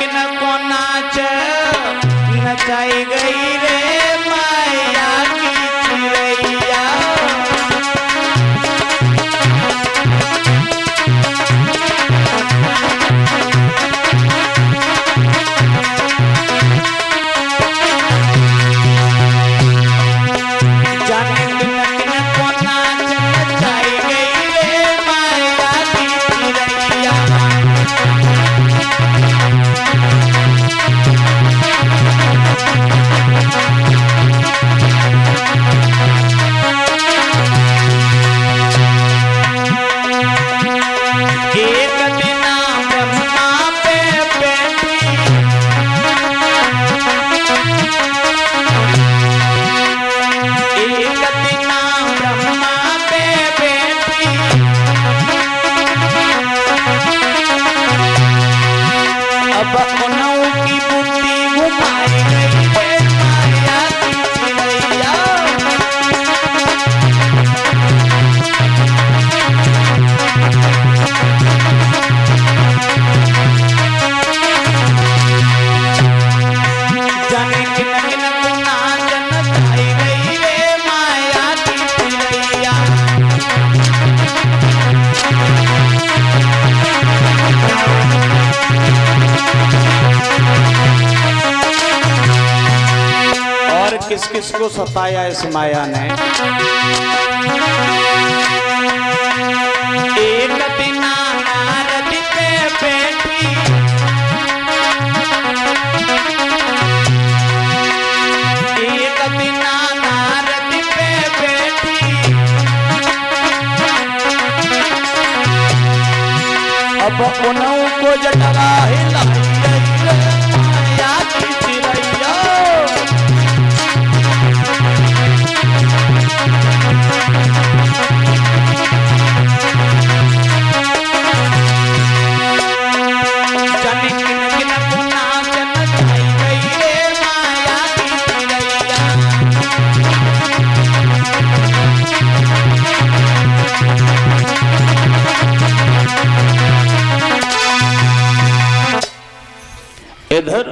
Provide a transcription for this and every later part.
को नाच नचाई गई रे माया की चिड़ैया। जाने किन को नाच नचाई गई रे माया की चिड़ैया। एक दिन ब्रह्मा पे बैठी एक दिन ब्रह्मा पे बैठी अब उन्हों की बुद्धि घुमाई गई है माया की चिड़ैया। जाने किन को नाच नचाई गई रे माया की चिड़ैया। और किस किस को सताया इस माया ने। एक दिन नारद पे बैठी एक दिन नारद पे बैठी अब उन्हों को जटवा हिलाई गई रे माया की चिड़ैया। जाने किन को नाच नचाई गई रे माया की चिड़ैया। इधर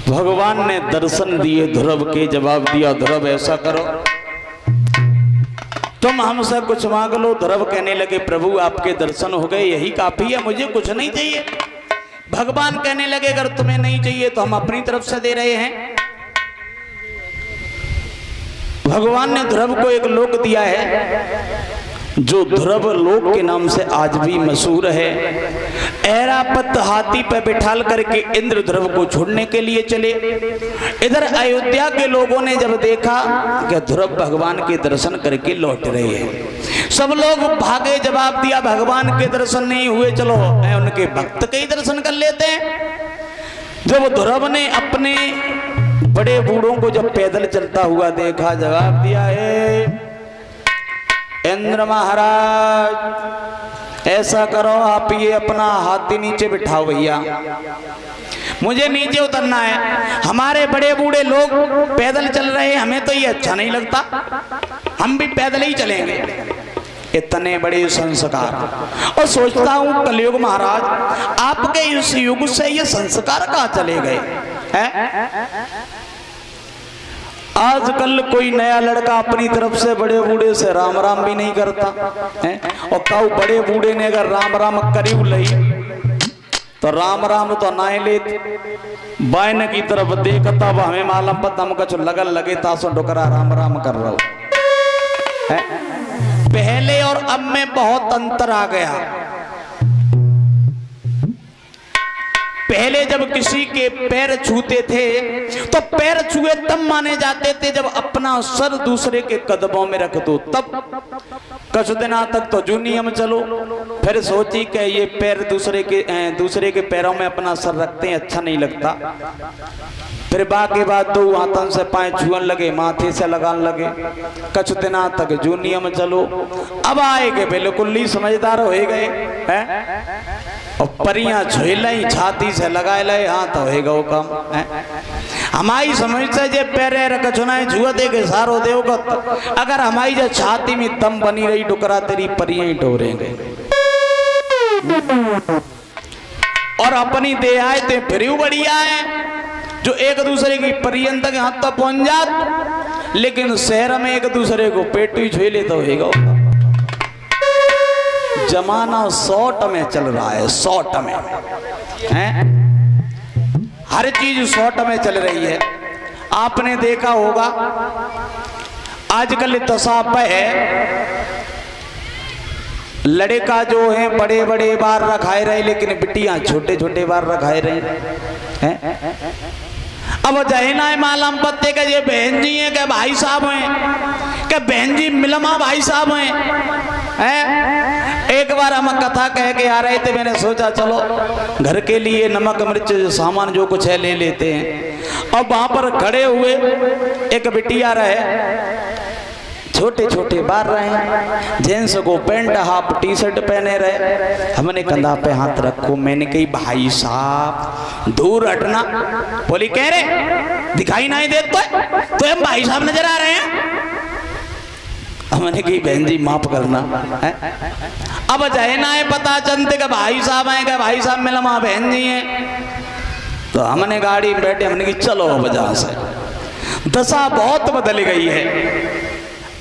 भगवान ने दर्शन दिए ध्रुव के। जवाब दिया ध्रुव ऐसा करो तुम हमसे कुछ मांग लो। ध्रुव कहने लगे प्रभु आपके दर्शन हो गए यही काफी है, मुझे कुछ नहीं चाहिए। भगवान कहने लगे अगर तुम्हें नहीं चाहिए तो हम अपनी तरफ से दे रहे हैं। भगवान ने ध्रुव को एक लोक दिया है जो ध्रुव लोक के नाम से आज भी मशहूर है। ऐरापत हाथी पर बिठाल करके इंद्र ध्रुव को छोड़ने के लिए चले। इधर अयोध्या के लोगों ने जब देखा कि ध्रुव भगवान के दर्शन करके लौट रहे हैं, सब लोग भागे। जवाब दिया भगवान के दर्शन नहीं हुए, चलो उनके भक्त के ही दर्शन कर लेते हैं। जब ध्रुव ने अपने बड़े बूढ़ों को जब पैदल चलता हुआ देखा, जवाब दिया इंद्र महाराज ऐसा करो आप ये अपना हाथी नीचे बिठाओ भैया, मुझे नीचे उतरना है। हमारे बड़े बूढ़े लोग पैदल चल रहे हैं, हमें तो ये अच्छा नहीं लगता, हम भी पैदल ही चलेंगे। इतने बड़े संस्कार। और सोचता हूं कलयुग महाराज आपके इस युग से ये संस्कार कहाँ चले गए हैं? आजकल कोई नया लड़का अपनी तरफ से बड़े बूढ़े से राम राम भी नहीं करता है। और काऊ बड़े बूढ़े ने अगर राम राम करी लई तो राम राम तो ना ले बायन की तरफ देखता वो हमें मालूम पता हम कछ लगन लगे तासो डोकरा राम राम कर रहा है। पहले और अब में बहुत अंतर आ गया। पहले जब किसी के पैर छूते थे तो पैर छुए तब माने जाते थे जब अपना सर दूसरे के कदमों में रख दो, तब कुछ दिनों तक तो जो नियम चलो। फिर सोची कि ये पैर दूसरे के पैरों में अपना सर रखते हैं, अच्छा नहीं लगता। फिर बाकी बात तो हाथों से पाए छुअन लगे, माथे से लगान लगे, कुछ दिनों तक जो नियम चलो। अब आए के बिल्कुल ही समझदार हो गए हैं और परियां झोल छाती से लगा ले हाथ होएगा वो काम। हमारी समझ से जे पैरे रख चुनाए छुआ दे के सारो देवगा, अगर हमारी जो छाती में दम बनी रही डुकरा तेरी परियां ही डोरेंगे। और अपनी दे आए थे फिर बढ़िया है जो एक दूसरे की परियन तक हाथ तक पहुंच जात, लेकिन शहर में एक दूसरे को पेट ही छुए ले तो होगा। जमाना शॉर्ट में चल रहा है, शॉर्ट में है, हर चीज शॉर्ट में चल रही है। आपने देखा होगा आजकल दशा है, लड़का जो है बड़े बड़े बार रखाए रहे लेकिन बिटियां छोटे छोटे बार रखाए रहे हैं। अब जहना मालूम पत्ते का ये बहन जी है क्या भाई साहब हैं, क्या बहन जी मिलमा भाई साहब हैं। एक बार हम कथा कह के आ रहे थे, मैंने सोचा चलो घर के लिए नमक मिर्च सामान जो कुछ है ले लेते हैं। और वहां पर खड़े हुए एक बिटिया रहे, छोटे छोटे बार रहे, जेंट्स को पैंट हाफ टी शर्ट पहने रहे। हमने कंधा पे हाथ रखो, मैंने कही भाई साहब दूर हटना। बोली कह रहे दिखाई नहीं देते तो हम भाई साहब नजर आ रहे हैं। हमने कही बहन जी माफ करना है। अब चाहे ना है पता चलते का भाई साहब है, क्या भाई साहब मिला माँ बहन जी हैं। तो हमने गाड़ी में बैठे, हमने कही चलो वजह से दशा बहुत बदल गई है।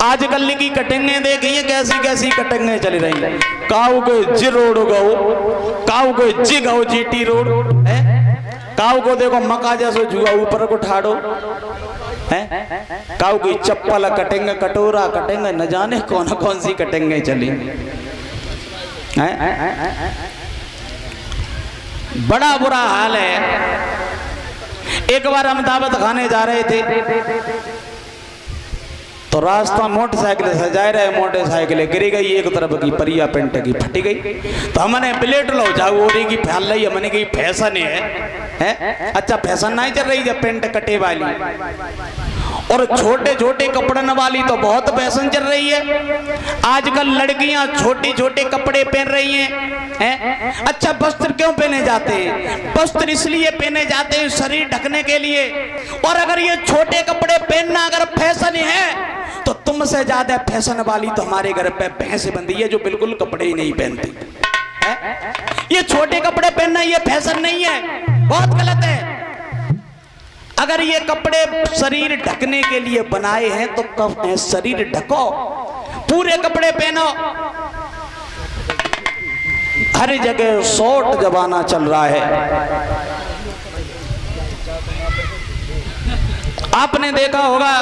आजकल की कटिंगें देखिए कैसी कैसी कटिंगें चल रही है। काऊ को जी रोड गो, काऊ को जी गो जीटी रोड है, काऊ को देखो मका जैसे जुआ ऊपर को ठाड़ो है, काऊ की चप्पल कटिंग कटोरा कटिंग न जाने कौन कौन सी कटिंगें चली है। बड़ा बुरा हाल है। एक बार हम दावत खाने जा रहे थे तो रास्ता मोटरसाइकिल से जा रहे, मोटरसाइकिल गिरी गई, एक तरफ की परिया पेंट की फटी गई। तो हमने प्लेट लो जाओ ओरी की फैल रही, हमने की फैशन है। अच्छा फैशन नहीं चल रही जब पेंट कटे वाली, और छोटे छोटे कपड़न वाली तो बहुत फैशन चल रही है। आजकल लड़कियां छोटे छोटे कपड़े पहन रही हैं। अच्छा वस्त्र क्यों पहने जाते हैं? वस्त्र इसलिए पहने जाते हैं शरीर ढकने के लिए। और अगर ये छोटे कपड़े पहनना अगर फैशन है तो तुमसे ज्यादा फैशन वाली तो हमारे घर पे भैंस बंधी है जो बिल्कुल कपड़े ही नहीं पहनती है। ये छोटे कपड़े पहनना ये फैशन नहीं है, बहुत गलत है। अगर ये कपड़े शरीर ढकने के लिए बनाए हैं तो कब है शरीर ढको, पूरे कपड़े पहनो। हर जगह शॉर्ट जमाना चल रहा है। आपने देखा होगा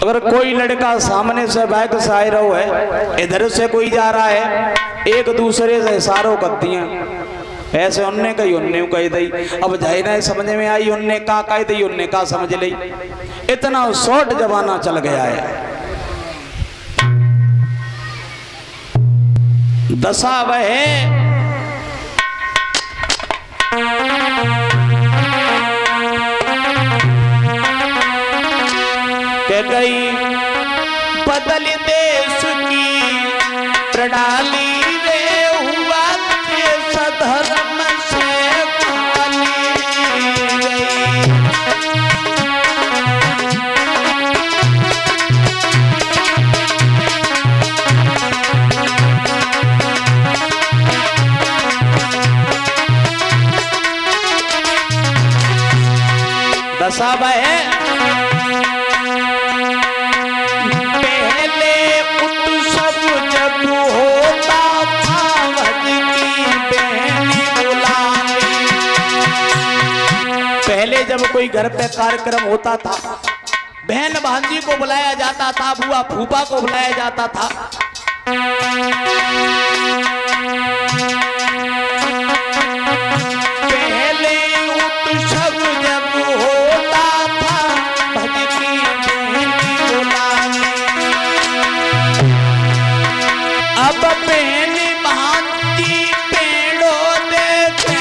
अगर कोई लड़का सामने से बाइक से आ रहा है, इधर से कोई जा रहा है, एक दूसरे से इशारों करती हैं, ऐसे उनने कही उनने कही दी। अब जाए ना समझ में आई, उनने कहा कही दी उनने कहा समझ ली। इतना शॉर्ट जमाना चल गया है। दशा वह है के गई बदल देश की प्रणाली रे, हुआ सधर्म से खाली गई। दशा है जब कोई घर पे कार्यक्रम होता था, बहन भांजी को बुलाया जाता था, बुआ फूफा को बुलाया जाता था। पहले उत्सव जब होता था भजकी बहनी बुलाने, अब बहन भांजी पेड़ों देखे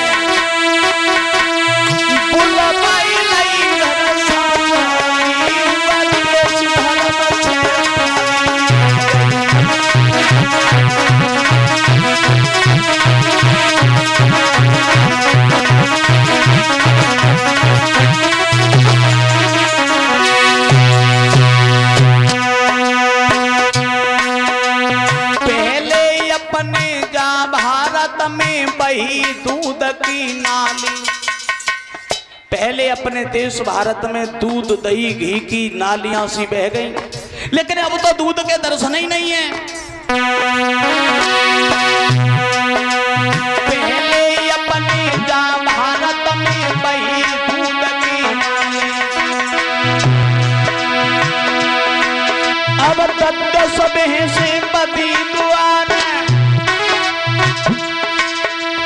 भारत में बही दूध की नाली। पहले अपने देश भारत में दूध दही घी की नालियां सी बह गई, लेकिन अब तो दूध के दर्शन ही नहीं है। पहले अपने भारत में बही दूध की नाली, अब तक सबे से बदी द्वार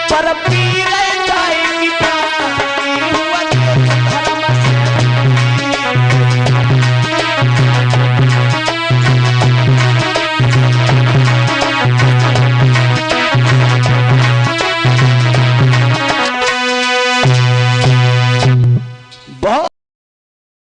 पर पी